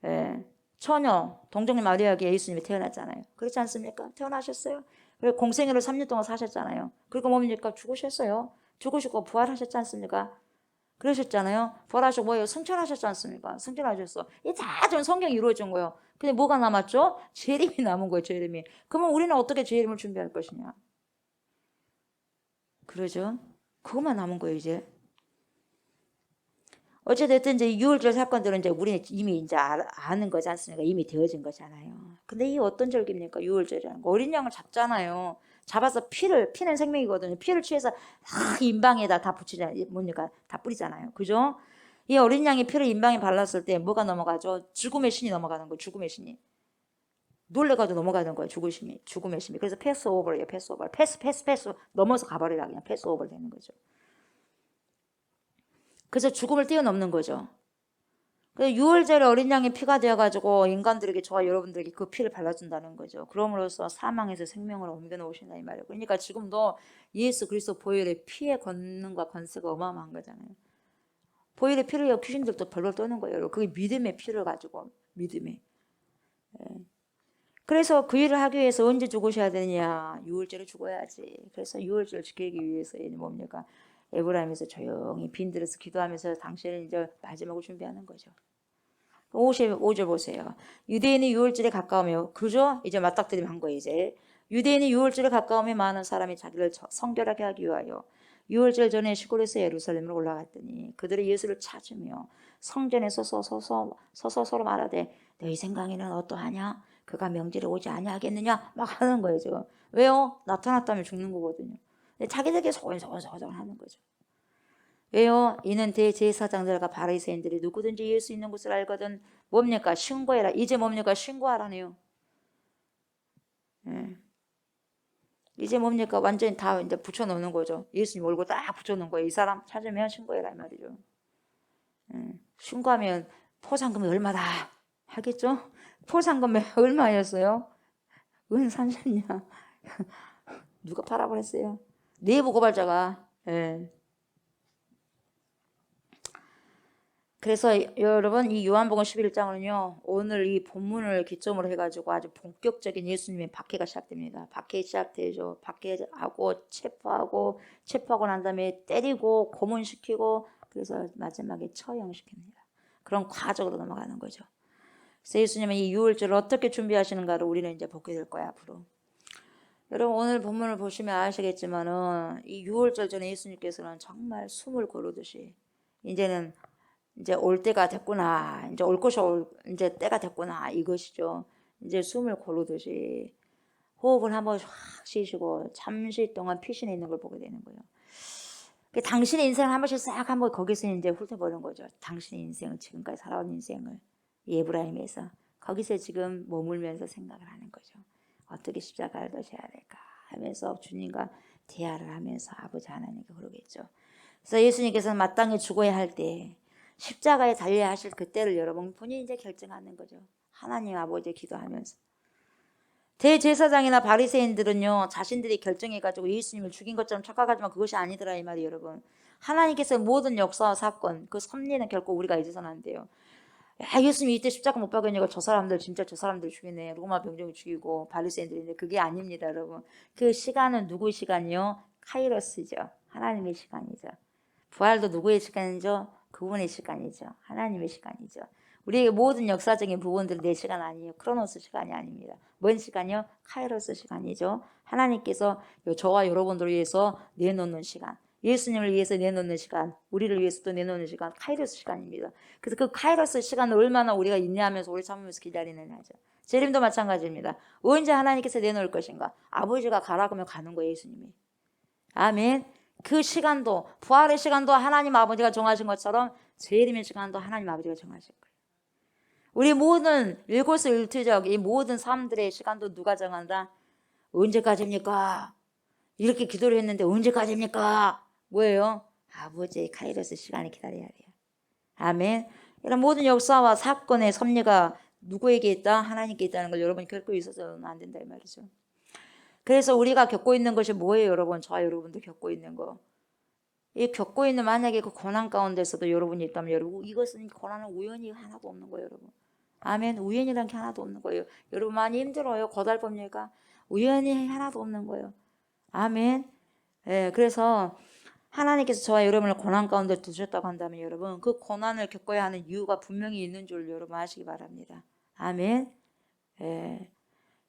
예. 처녀, 동정녀 마리아에게 예수님이 태어났잖아요. 그렇지 않습니까? 태어나셨어요. 그리고 공생애로 3년 동안 사셨잖아요. 그리고 뭡니까? 죽으셨어요. 죽으시고 부활하셨지 않습니까? 그러셨잖아요. 부활하시고 뭐예요? 승천하셨지 않습니까? 승천하셨어. 이게 다 좀 성경이 이루어진 거예요. 근데 뭐가 남았죠? 재림이 남은 거예요. 재림이. 그러면 우리는 어떻게 재림을 준비할 것이냐? 그러죠? 그것만 남은 거예요. 이제. 어찌됐든 이제 6월절 사건들은 이제 우리는 이미 이제 아는 거지 않습니까? 이미 되어진 거잖아요. 근데 이 어떤 절기입니까? 6월절이라는 거. 어린 양을 잡잖아요. 잡아서 피는 생명이거든요. 피를 취해서 다 인방에다 다 붙이잖아요. 뭡니까? 다 뿌리잖아요. 그죠? 이 어린 양의 피를 인방에 발랐을 때 뭐가 넘어가죠? 죽음의 신이 넘어가는 거예요. 죽음의 신이. 놀래가지고 넘어가는 거예요. 죽음의 신이. 그래서 패스오버예요. 패스오버. 패스 넘어서 가버리라 그냥 패스오버 되는 거죠. 그래서 죽음을 뛰어넘는 거죠. 그래서 6월절에 어린 양의 피가 되어가지고 인간들에게 저와 여러분들에게 그 피를 발라준다는 거죠. 그럼으로써 사망에서 생명으로 옮겨놓으신다 이 말이에요. 그러니까 지금도 예수 그리스도 보혈의 피의 권능과 권세가 어마어마한 거잖아요. 보혈의 피를 귀신들도 벌벌 떠는 거예요. 그게 믿음의 피를 가지고 믿음의. 그래서 그 일을 하기 위해서 언제 죽으셔야 되느냐? 6월절에 죽어야지. 그래서 6월절을 지키기 위해서 뭡니까? 에브라임에서 조용히 빈들에서 기도하면서 당신은 이제 마지막을 준비하는 거죠. 55절 보세요. 유대인이 6월절에 가까우며 그죠? 이제 맞닥뜨림 한 거예요. 이제 유대인이 6월절에 가까우며 많은 사람이 자기를 성결하게 하기 위하여 6월절 전에 시골에서 예루살렘으로 올라갔더니 그들이 예수를 찾으며 성전에 서서 서로 말하되 너희 생각에는 어떠하냐? 그가 명절에 오지 아니하겠느냐? 막 하는 거예요. 지금. 왜요? 나타났다면 죽는 거거든요. 자기들끼리 소곤소곤 하는 거죠. 왜요? 이는 대제사장들과 바리새인들이 누구든지 예수 있는 곳을 알거든 뭡니까? 신고해라. 이제 뭡니까? 신고하라네요. 예. 이제 뭡니까? 완전히 다 이제 붙여놓는 거죠. 예수님 얼굴 딱 붙여놓은 거예요. 이 사람 찾으면 신고해라 이 말이죠. 예. 신고하면 포상금이 얼마다 하겠죠? 포상금이 얼마였어요? 은 30냐? 누가 팔아버렸어요? 내부 고발자가. 예. 그래서 여러분 이 요한복음 11장은요. 오늘 이 본문을 기점으로 해가지고 아주 본격적인 예수님의 박해가 시작됩니다. 박해 시작되죠. 박해하고 체포하고 난 다음에 때리고 고문시키고 그래서 마지막에 처형시킵니다. 그런 과정으로 넘어가는 거죠. 그래서 예수님은 이 유월절을 어떻게 준비하시는가를 우리는 이제 보게 될 거야 앞으로. 여러분 오늘 본문을 보시면 아시겠지만은 이 유월절 전에 예수님께서는 정말 숨을 고르듯이 이제 올 때가 됐구나. 이제 올 것이 이제 때가 됐구나. 이것이죠. 이제 숨을 고르듯이 호흡을 한번 확 쉬시고 잠시 동안 피신해 있는 걸 보게 되는 거예요. 당신의 인생을 한 번씩 싹 한번 거기서 이제 훑어보는 거죠. 당신의 인생을, 지금까지 살아온 인생을, 에브라임에서 거기서 지금 머물면서 생각을 하는 거죠. 어떻게 십자가를 져야 될까 하면서 주님과 대화를 하면서 아버지 하나님께 그러겠죠. 그래서 예수님께서는 마땅히 죽어야 할 때 십자가에 달려야 하실 그때를 여러분 본인이 이제 결정하는 거죠. 하나님 아버지 기도하면서. 대제사장이나 바리새인들은요 자신들이 결정해가지고 예수님을 죽인 것처럼 착각하지만 그것이 아니더라 이 말이 여러분. 하나님께서 모든 역사와 사건 그 섭리는 결코 우리가 잊어서는 안 돼요. 야, 예수님이 이때 십자가 못 박으니까 저 사람들 진짜 저 사람들 죽이네. 로마 병정이 죽이고 바리새인들인데 그게 아닙니다 여러분. 그 시간은 누구의 시간이요? 카이로스죠. 하나님의 시간이죠. 부활도 누구의 시간이죠? 그분의 시간이죠. 하나님의 시간이죠. 우리의 모든 역사적인 부분들은 내 시간 아니에요. 크로노스 시간이 아닙니다. 뭔 시간이요? 카이로스 시간이죠. 하나님께서 저와 여러분들을 위해서 내놓는 시간, 예수님을 위해서 내놓는 시간, 우리를 위해서 또 내놓는 시간, 카이로스 시간입니다. 그래서 그 카이로스 시간을 얼마나 우리가 인내하면서 오래 참으면서 기다리느냐죠. 재림도 마찬가지입니다. 언제 하나님께서 내놓을 것인가? 아버지가 가라 그러면 가는 거예요, 예수님이. 아멘. 그 시간도, 부활의 시간도 하나님 아버지가 정하신 것처럼 재림의 시간도 하나님 아버지가 정하실 거예요. 우리 모든 일거수일투족 이 모든 사람들의 시간도 누가 정한다? 언제까지입니까? 이렇게 기도를 했는데 언제까지입니까? 뭐예요? 아버지의 카이로스 시간을 기다려야 돼요. 아멘. 이런 모든 역사와 사건의 섭리가 누구에게 있다? 하나님께 있다는 걸 여러분이 겪고 있어서는 안 된다 이 말이죠. 그래서 우리가 겪고 있는 것이 뭐예요 여러분? 저와 여러분도 겪고 있는 거. 이 겪고 있는 만약에 그 고난 가운데서도 여러분이 있다면 여러분 이것은 고난은 우연이 하나도 없는 거예요 여러분. 아멘. 우연이라는 게 하나도 없는 거예요. 여러분 많이 힘들어요. 고달픕니까? 우연이 하나도 없는 거예요. 아멘. 예, 그래서 하나님께서 저와 여러분을 고난 가운데 두셨다고 한다면 여러분 그 고난을 겪어야 하는 이유가 분명히 있는 줄 여러분 아시기 바랍니다. 아멘. 예.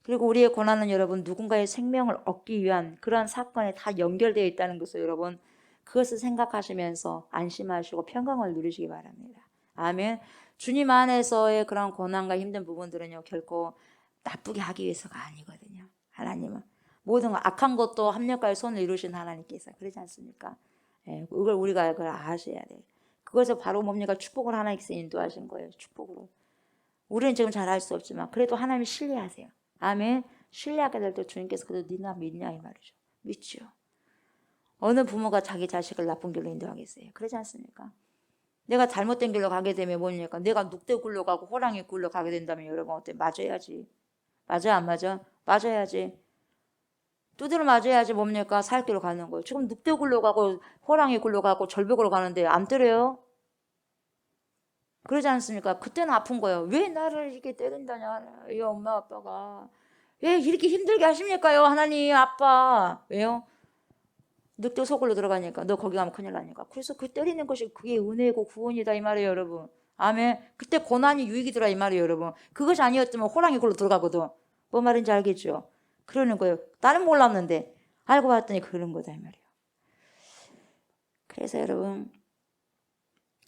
그리고 우리의 고난은 여러분 누군가의 생명을 얻기 위한 그러한 사건에 다 연결되어 있다는 것을 여러분 그것을 생각하시면서 안심하시고 평강을 누리시기 바랍니다. 아멘. 주님 안에서의 그런 고난과 힘든 부분들은요 결코 나쁘게 하기 위해서가 아니거든요. 하나님은 모든 악한 것도 합력하여 손을 이루신 하나님께서 그러지 않습니까? 예, 그걸 우리가 그걸 아셔야 돼요. 그것을 바로 뭡니까? 축복을 하나님께서 인도하신 거예요. 축복으로. 우리는 지금 잘 할 수 없지만 그래도 하나님을 신뢰하세요. 아멘. 신뢰하게 될 때 주님께서 그래도 니나 믿냐 이 말이죠. 믿죠. 어느 부모가 자기 자식을 나쁜 길로 인도하겠어요? 그러지 않습니까? 내가 잘못된 길로 가게 되면 뭐니까 내가 늑대 굴러 가고 호랑이 굴러 가게 된다면 여러분 어때? 맞아야지. 맞아 안 맞아? 맞아야지. 두드려 맞아야지 뭡니까? 살 길로 가는 거예요. 지금 늑대 굴러 가고 호랑이 굴러 가고 절벽으로 가는데 안 때려요? 그러지 않습니까? 그때는 아픈 거예요. 왜 나를 이렇게 때린다냐? 이 엄마 아빠가 왜 이렇게 힘들게 하십니까요? 하나님 아빠 왜요? 늑대 속으로 들어가니까 너 거기 가면 큰일 나니까. 그래서 그 때리는 것이 그게 은혜고 구원이다 이 말이에요 여러분. 아멘. 그때 고난이 유익이더라 이 말이에요 여러분. 그것이 아니었으면 호랑이 굴로 들어가거든. 뭐 말인지 알겠죠? 그러는 거예요. 나는 몰랐는데 알고 봤더니 그런 거다 이 말이에요. 그래서 여러분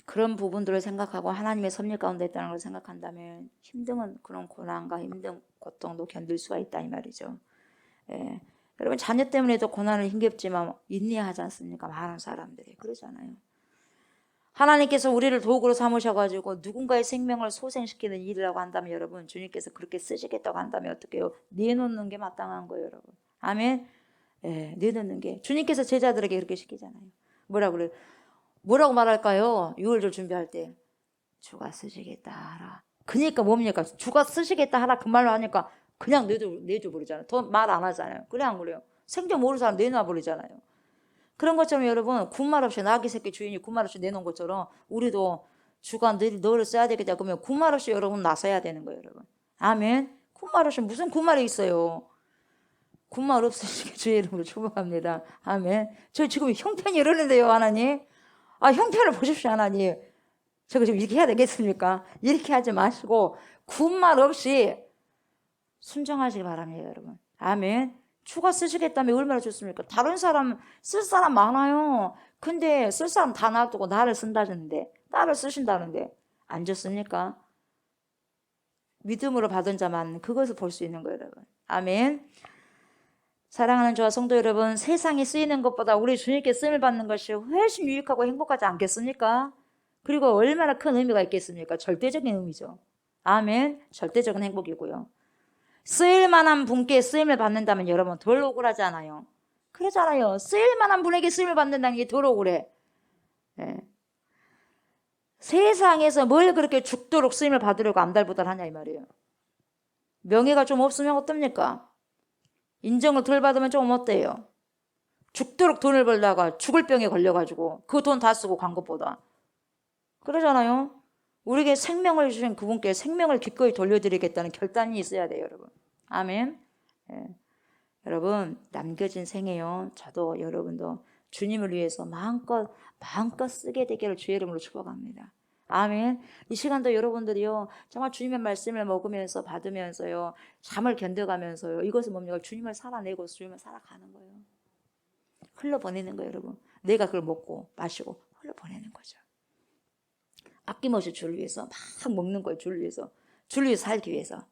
그런 부분들을 생각하고 하나님의 섭리 가운데 있다는 걸 생각한다면 힘든 그런 고난과 힘든 고통도 견딜 수가 있다 이 말이죠. 예. 여러분 자녀 때문에도 고난을 힘겹지만 인내하지 않습니까? 많은 사람들이 그러잖아요. 하나님께서 우리를 도구로 삼으셔가지고 누군가의 생명을 소생시키는 일이라고 한다면 여러분 주님께서 그렇게 쓰시겠다고 한다면 어떻게 해요? 내놓는 게 마땅한 거예요 여러분. 아멘. 예, 내놓는 게 주님께서 제자들에게 그렇게 시키잖아요. 뭐라고 말할까요? 유월절 준비할 때 주가 쓰시겠다 하라. 그러니까 뭡니까? 주가 쓰시겠다 하라 그 말로 하니까 그냥 내줘 버리잖아요. 더 말 안 하잖아요. 그래 안 그래요? 생전 모르는 사람 내놔 버리잖아요. 그런 것처럼 여러분 군말 없이 나귀 새끼 주인이 군말 없이 내놓은 것처럼 우리도 주가 너를 써야 되겠다 그러면 군말 없이 여러분 나서야 되는 거예요 여러분. 아멘. 군말 없이 무슨 군말이 있어요. 군말 없으시게 주의 이름으로 축복합니다. 아멘. 저 지금 형편이 이러는데요 하나님. 아 형편을 보십시오 하나님. 제가 지금 이렇게 해야 되겠습니까? 이렇게 하지 마시고 군말 없이 순종하시기 바랍니다 여러분. 아멘. 주가 쓰시겠다면 얼마나 좋습니까? 다른 사람 쓸 사람 많아요. 근데 쓸 사람 다 놔두고 나를 쓴다는데 나를 쓰신다는데 안 좋습니까? 믿음으로 받은 자만 그것을 볼 수 있는 거예요 여러분. 아멘. 사랑하는 저와 성도 여러분, 세상에 쓰이는 것보다 우리 주님께 쓰임을 받는 것이 훨씬 유익하고 행복하지 않겠습니까? 그리고 얼마나 큰 의미가 있겠습니까? 절대적인 의미죠. 아멘. 절대적인 행복이고요. 쓰일 만한 분께 쓰임을 받는다면 여러분 덜 억울하지 않아요? 그러잖아요. 쓰일 만한 분에게 쓰임을 받는다는 게 덜 억울해. 네. 세상에서 뭘 그렇게 죽도록 쓰임을 받으려고 안달부달 하냐 이 말이에요. 명예가 좀 없으면 어떻습니까? 인정을 덜 받으면 좀 어때요? 죽도록 돈을 벌다가 죽을 병에 걸려가지고 그 돈 다 쓰고 간 것보다. 그러잖아요. 우리에게 생명을 주신 그분께 생명을 기꺼이 돌려드리겠다는 결단이 있어야 돼요, 여러분. 아멘. 예. 여러분, 남겨진 생에요. 저도 여러분도 주님을 위해서 마음껏 쓰게 되기를 주의 이름으로 축복합니다. 아멘. 이 시간도 여러분들이요, 정말 주님의 말씀을 먹으면서 받으면서요, 잠을 견뎌가면서요, 이것은 뭡니까? 주님을 살아내고 주님을 살아가는 거예요. 흘러보내는 거예요, 여러분. 내가 그걸 먹고 마시고 흘러보내는 거죠. 아낌없이 주를 위해서 막 먹는 거예요. 주를 위해서 살기 위해서.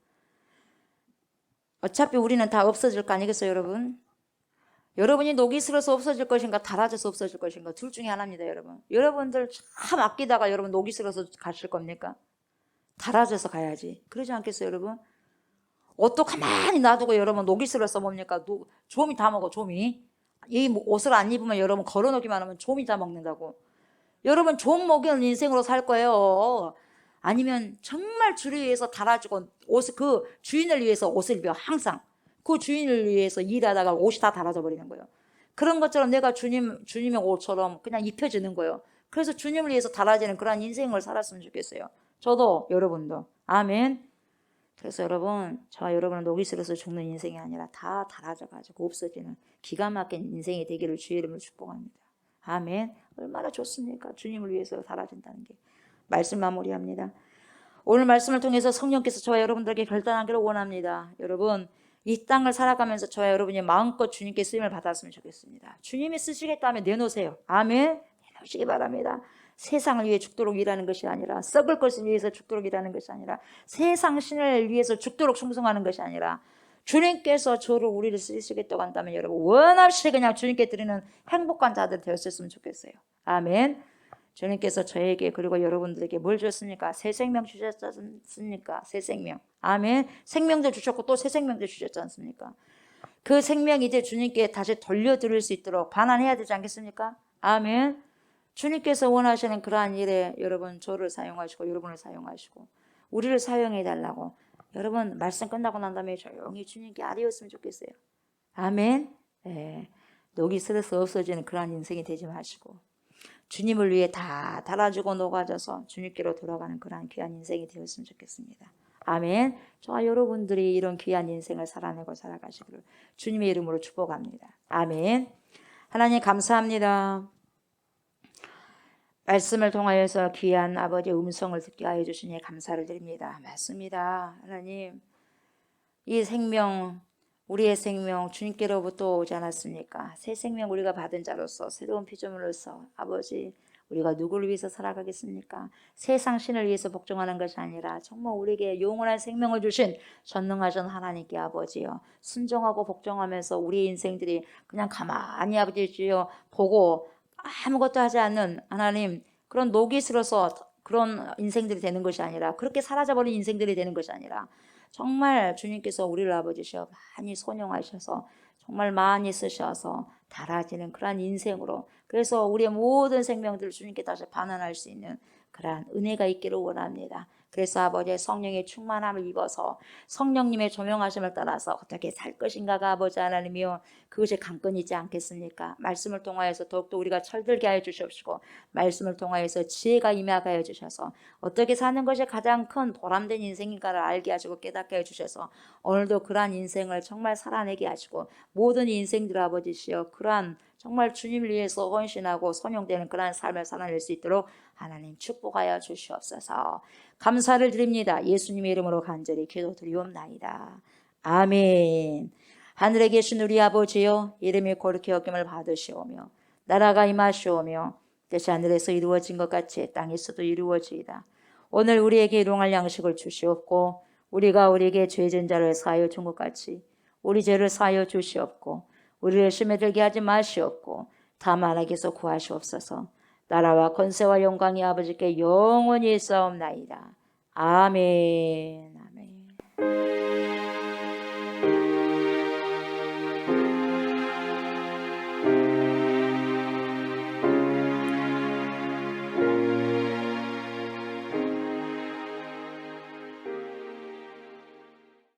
어차피 우리는 다 없어질 거 아니겠어요, 여러분? 여러분이 녹이 슬어서 없어질 것인가 닳아져서 없어질 것인가 둘 중에 하나입니다, 여러분. 여러분들 참 아끼다가 여러분 녹이 슬어서 가실 겁니까? 닳아져서 가야지. 그러지 않겠어요, 여러분? 옷도 가만히 놔두고 여러분 녹이 슬어서 뭡니까? 좀이 다 먹어, 좀이. 이 옷을 안 입으면 여러분 걸어놓기만 하면 좀이 다 먹는다고. 여러분 좀 먹이는 인생으로 살 거예요. 아니면 정말 주를 위해서 달아주고 그 주인을 위해서 옷을 입어 항상 그 주인을 위해서 일하다가 옷이 다 달아져 버리는 거예요. 그런 것처럼 내가 주님의 옷처럼 그냥 입혀지는 거예요. 그래서 주님을 위해서 달아지는 그런 인생을 살았으면 좋겠어요. 저도 여러분도. 아멘. 그래서 여러분, 저와 여러분은 녹이 슬어서 죽는 인생이 아니라 다 달아져가지고 없어지는 기가 막힌 인생이 되기를 주의 이름으로 축복합니다. 아멘. 얼마나 좋습니까? 주님을 위해서 달아진다는 게. 말씀 마무리합니다. 오늘 말씀을 통해서 성령께서 저와 여러분들에게 결단하기를 원합니다. 여러분, 이 땅을 살아가면서 저와 여러분이 마음껏 주님께 쓰임을 받았으면 좋겠습니다. 주님이 쓰시겠다 하면 내놓으세요. 아멘. 내놓으시기 바랍니다. 세상을 위해 죽도록 일하는 것이 아니라, 썩을 것을 위해서 죽도록 일하는 것이 아니라, 세상 신을 위해서 죽도록 충성하는 것이 아니라, 주님께서 우리를 쓰시겠다고 한다면 여러분 원없이 그냥 주님께 드리는 행복한 자들 되었으면 좋겠어요. 아멘. 주님께서 저에게 그리고 여러분들에게 뭘 주셨습니까? 새 생명 주셨지 않습니까? 새 생명. 아멘. 생명도 주셨고 또 새 생명도 주셨지 않습니까? 그 생명 이제 주님께 다시 돌려드릴 수 있도록 반환해야 되지 않겠습니까? 아멘. 주님께서 원하시는 그러한 일에 여러분 저를 사용하시고 여러분을 사용하시고 우리를 사용해달라고 여러분 말씀 끝나고 난 다음에 조용히 주님께 아뢰었으면 좋겠어요. 아멘. 네. 녹이 슬어서 없어지는 그러한 인생이 되지 마시고 주님을 위해 다 달아주고 녹아져서 주님께로 돌아가는 그러한 귀한 인생이 되었으면 좋겠습니다. 아멘. 저와 여러분들이 이런 귀한 인생을 살아내고 살아가시기를 주님의 이름으로 축복합니다. 아멘. 하나님 감사합니다. 말씀을 통하여서 귀한 아버지의 음성을 듣게 하여 주시니 감사를 드립니다. 맞습니다. 하나님, 이 생명, 우리의 생명 주님께로부터 오지 않았습니까? 새 생명 우리가 받은 자로서 새로운 피조물로서 아버지 우리가 누구를 위해서 살아가겠습니까? 세상 신을 위해서 복종하는 것이 아니라 정말 우리에게 영원한 생명을 주신 전능하신 하나님께 아버지요 순종하고 복종하면서 우리의 인생들이 그냥 가만히 아버지요 보고 아무것도 하지 않는 하나님 그런 녹이 슬어서 그런 인생들이 되는 것이 아니라 그렇게 사라져버린 인생들이 되는 것이 아니라 정말 주님께서 우리를 아버지셔 많이 선용하셔서 정말 많이 쓰셔서 달아지는 그러한 인생으로 그래서 우리의 모든 생명들을 주님께 다시 반환할 수 있는 그러한 은혜가 있기를 원합니다. 그래서 아버지의 성령의 충만함을 입어서 성령님의 조명하심을 따라서 어떻게 살 것인가가 아버지 하나님이요 그것이 관건이지 않겠습니까? 말씀을 통하여서 더욱더 우리가 철들게 하여 주시옵시고 말씀을 통하여서 지혜가 임하게 하여 주셔서 어떻게 사는 것이 가장 큰 보람된 인생인가를 알게 하시고 깨닫게 하여 주셔서 오늘도 그러한 인생을 정말 살아내게 하시고 모든 인생들 아버지시여 그러한 정말 주님을 위해서 헌신하고 선용되는 그러한 삶을 살아낼 수 있도록 하나님 축복하여 주시옵소서. 감사를 드립니다. 예수님의 이름으로 간절히 기도드리옵나이다. 아멘. 하늘에 계신 우리 아버지여 이름이 거룩히 여김을 받으시오며 나라가 임하시오며 뜻이 하늘에서 이루어진 것 같이 땅에서도 이루어지이다. 오늘 우리에게 일용할 양식을 주시옵고 우리가 우리에게 죄진 자를 사하여 준 것 같이 우리 죄를 사하여 주시옵고 우리를 스며들게 하지 마시옵고 다만 악에서 구하시옵소서. 나라와 권세와 영광이 아버지께 영원히 있사옵나이다. 아멘.